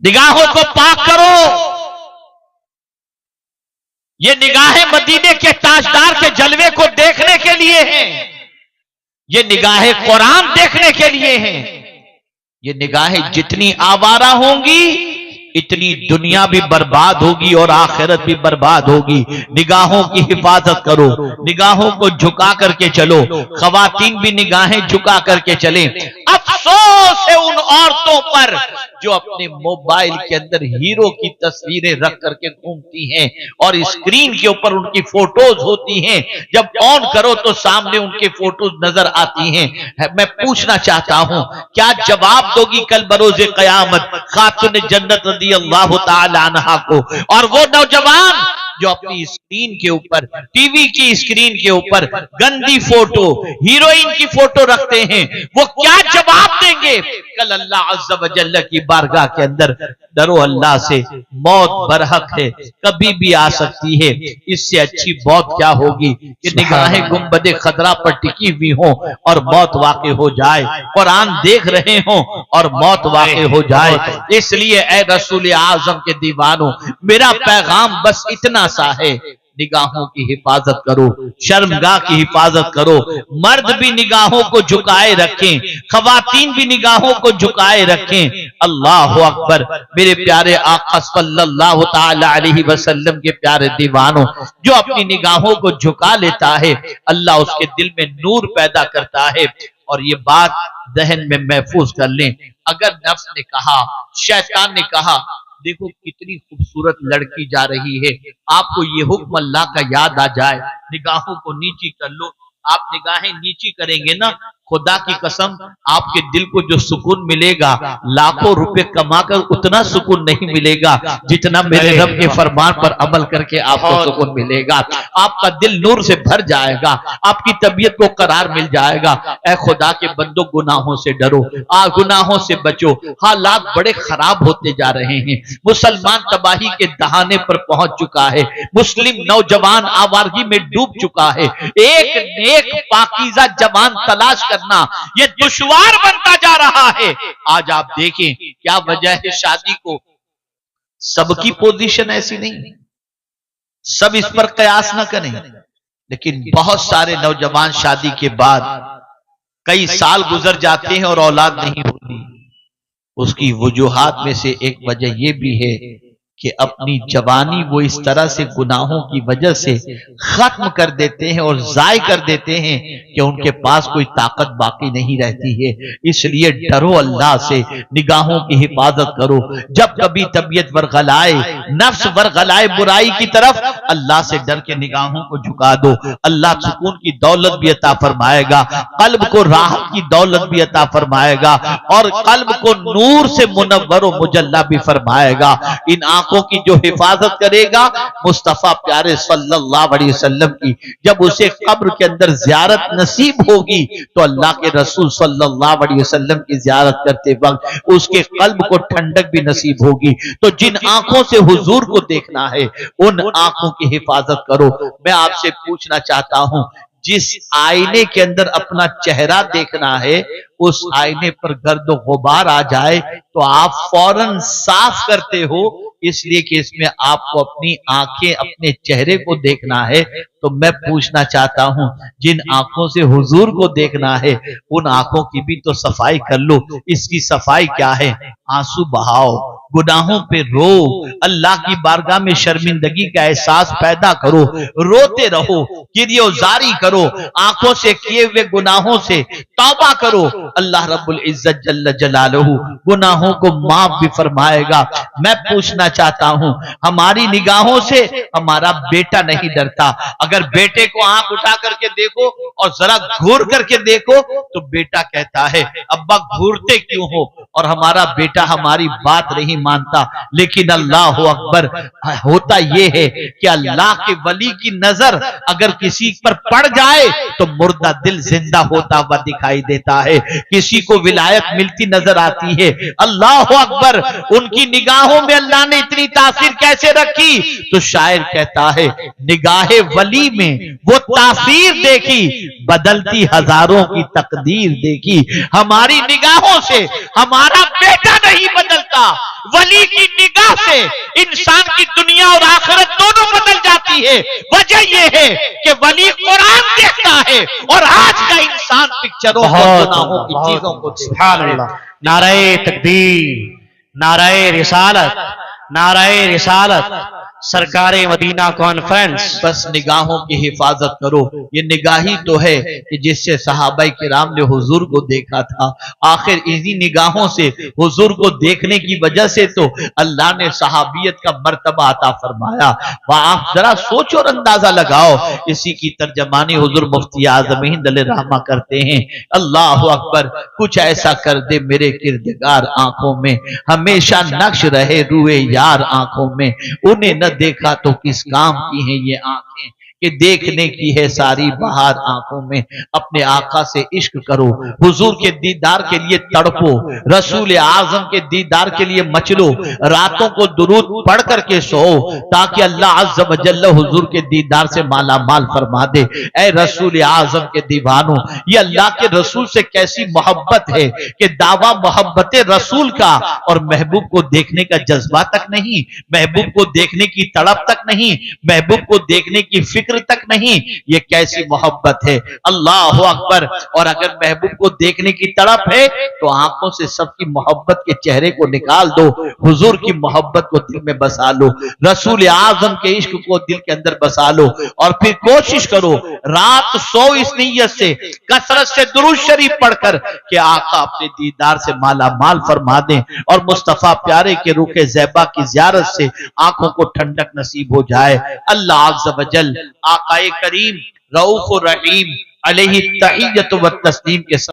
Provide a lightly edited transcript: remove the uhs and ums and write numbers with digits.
निगाहों को पाक करो। ये निगाहें मदीने के ताजदार के जलवे को देखने के लिए हैं। ये निगाहें कुरान देखने के लिए हैं। ये निगाहें जितनी आवारा होंगी इतनी दुनिया भी बर्बाद होगी और आखिरत भी बर्बाद होगी। निगाहों की हिफाजत करो, निगाहों को झुका करके चलो। खवातीन भी निगाहें झुका करके चलें। अफसोस है उन औरतों पर जो अपने मोबाइल के अंदर हीरो की तस्वीरें रख करके घूमती हैं और स्क्रीन के ऊपर उनकी फोटोज होती हैं। जब ऑन करो तो सामने उनके फोटोज नजर आती हैं। मैं पूछना चाहता हूं, क्या जवाब दोगी कल बरोज़े क़यामत खातून जन्नत रज़ी अल्लाह तआला अन्हा को? और वो नौजवान जो अपनी स्क्रीन के ऊपर, टीवी की स्क्रीन के ऊपर गंदी फोटो, हीरोइन की फोटो रखते हैं, वो क्या जवाब देंगे कल अल्लाह अज़्ज़ा व जल्ल की बारगाह के अंदर? डरो अल्लाह से, मौत बरहक है, कभी भी आ सकती है। इससे अच्छी मौत क्या होगी कि निगाहें गुंबदे खतरा पर टिकी हुई हों और मौत वाक़ई हो जाए, कुरान देख रहे हों और मौत वाक़ई हो जाए। इसलिए ऐ रसूल आज़म के दीवानों, मेरा पैगाम बस इतना सा है, निगाहों की हिफाजत करो, शर्मगाह की हिफाजत करो। मर्द भी निगाहों को झुकाए रखें, खवातीन भी निगाहों को झुकाए रखें। अल्लाह अकबर। मेरे प्यारे आका सल्लल्लाहु तआला अलैहि वसल्लम के प्यारे दीवानों, जो अपनी निगाहों को झुका लेता है अल्लाह उसके दिल में नूर पैदा करता है। और ये बात जहन में महफूज कर लें, अगर नफ्स ने कहा, शैतान ने कहा, देखो कितनी खूबसूरत लड़की जा रही है, आपको ये हुक्म अल्लाह का याद आ जाए, निगाहों को नीची कर लो। आप निगाहें नीची करेंगे ना, खुदा की कसम आपके दिल को जो सुकून मिलेगा, लाखों रुपए कमाकर उतना सुकून नहीं मिलेगा जितना मेरे रब के फरमान पर अमल करके आपको सुकून मिलेगा। आपका दिल नूर से भर जाएगा, आपकी तबीयत को करार मिल जाएगा। ऐ खुदा के बंदो, गुनाहों से डरो, गुनाहों से बचो। हालात बड़े खराब होते जा रहे हैं, मुसलमान तबाही के दहाने पर पहुंच चुका है, मुस्लिम नौजवान आवारगी में डूब चुका है। एक नेक पाकीज़ा जवान तलाश करना ये दुश्वार बनता जा रहा है। आज आप देखें क्या वजह है शादी को? सबकी पोजीशन ऐसी नहीं, सब इस पर कयास न करें, लेकिन बहुत सारे नौजवान शादी के बाद कई साल गुजर जाते हैं और औलाद नहीं होती। उसकी वजूहात में से एक वजह यह भी है कि अपनी जवानी वो इस तरह से गुनाहों की वजह से खत्म कर देते हैं और जाय कर देते हैं कि उनके पास कोई ताकत बाकी नहीं रहती है। इसलिए डरो अल्लाह से, निगाहों की हिफाजत करो। जब कभी तबीयत वर्गलाए, नफ्स वर्गलाए बुराई की तरफ, अल्लाह से डर के निगाहों को झुका दो। अल्लाह सुकून की दौलत भी अता फरमाएगा, कल्ब को राहत की दौलत भी अता फरमाएगा और कल्ब को नूर से मुनव्वर व मुजल्ला भी फरमाएगा। इन आंखों की जो हिफाजत करेगा, मुस्तफा प्यारे सल्लल्लाहु अलैहि वसल्लम की जब उसे कब्र के अंदर ज़ियारत नसीब होगी तो अल्लाह के रसूल सल्लल्लाहु अलैहि वसल्लम की ज़ियारत करते वक्त उसके कल्ब को ठंडक भी नसीब होगी। तो जिन आंखों से हुजूर को देखना है, उन आंखों की हिफाजत करो। मैं आपसे पूछना चाहता हूं, जिस आईने के अंदर अपना चेहरा देखना है, उस आईने पर गर्द गुबार आ जाए तो आप फौरन साफ करते हो, इसलिए कि इसमें आपको अपनी आंखें, अपने चेहरे को देखना है। तो मैं पूछना चाहता हूं, जिन आंखों से हुजूर को देखना है, उन आंखों की भी तो सफाई कर लो। इसकी सफाई क्या है? आंसू बहाओ, गुनाहों पे रो, अल्लाह की बारगाह में शर्मिंदगी का एहसास पैदा करो, रोते रहो, किरियोजारी करो, आंखों से किए हुए गुनाहों से तौबा करो। अल्लाह रब्बुल इज्जत जल्ल जलालहू गुनाहों को माफ भी फरमाएगा। मैं पूछना चाहता हूं, हमारी निगाहों से हमारा बेटा नहीं डरता। अगर बेटे को आंख उठा करके देखो और जरा घूर करके देखो तो बेटा कहता है, अब्बा घूरते क्यों हो? और हमारा बेटा हमारी बात नहीं मानता। लेकिन अल्लाह अकबर, होता यह है कि अल्लाह के वली की नजर अगर किसी पर पड़ जाए तो मुर्दा दिल जिंदा होता हुआ दिखाई देता है, किसी को विलायत मिलती नजर आती है। अल्लाह अकबर, उनकी निगाहों में अल्लाह ने इतनी तासीर कैसे रखी? तो शायर कहता है, निगाहे वली में वो तासीर देखी, बदलती हजारों की तकदीर देखी। हमारी निगाहों से हमारा बेटा नहीं बदलता, ولی کی نگاہ سے انسان کی دنیا اور آخرت دونوں بدل جاتی ہے۔ وجہ یہ ہے کہ ولی قرآن دیکھتا ہے اور آج کا انسان پکچروں اور گناہوں کی چیزوں کو دیکھتا ہے۔ نعرہ تکبیر، نعرہ رسالت، نعرہ رسالت، سرکار مدینہ کانفرنس۔ بس نگاہوں کی حفاظت کرو، یہ نگاہی تو ہے کہ جس سے صحابہ کرام نے حضور کو دیکھا تھا، آخر اسی نگاہوں سے حضور کو دیکھنے کی وجہ سے تو اللہ نے صحابیت کا مرتبہ عطا فرمایا۔ آپ ذرا سوچ اور اندازہ لگاؤ، اسی کی ترجمانی حضور مفتی اعظم ہند علیہ رحمہ کرتے ہیں، اللہ اکبر، کچھ ایسا کر دے میرے کردگار آنکھوں میں، ہمیشہ نقش رہے روئے یار آنکھوں میں، انہیں نہ دیکھا تو کس کام کی ہیں یہ آنکھیں کہ دیکھنے کی ہے ساری بہار آنکھوں میں۔ اپنے آقا سے عشق کرو، حضور کے دیدار کے لیے تڑپو، رسول اعظم کے دیدار کے لیے مچلو، راتوں کو درود پڑھ کر کے سو تاکہ اللہ عز و جل حضور کے دیدار سے مالا مال فرما دے۔ اے رسول اعظم کے دیوانوں، یہ اللہ کے رسول سے کیسی محبت ہے کہ دعویٰ محبت رسول کا اور محبوب کو دیکھنے کا جذبہ تک نہیں، محبوب کو دیکھنے کی تڑپ تک نہیں، محبوب کو دیکھنے کی فکر تک نہیں، یہ کیسی محبت ہے، اللہ اکبر۔ اور اگر محبوب کو دیکھنے کی تڑپ ہے تو آنکھوں سے سب کی محبت کے چہرے کو نکال دو، حضور کی محبت کو دل میں بسا لو، رسول اعظم کے عشق کو دل کے اندر بسا لو، اور پھر کوشش کرو رات سو اس نیت سے کثرت سے درود شریف پڑھ کر کہ آقا اپنے دیدار سے مالا مال فرما دیں اور مصطفیٰ پیارے کے روح زیبا کی زیارت سے آنکھوں کو ٹھنڈک نصیب ہو جائے۔ اللہ عز و جل آقا کریم رؤوف الرحیم علیہ التحیۃ و التسلیم کے ساتھ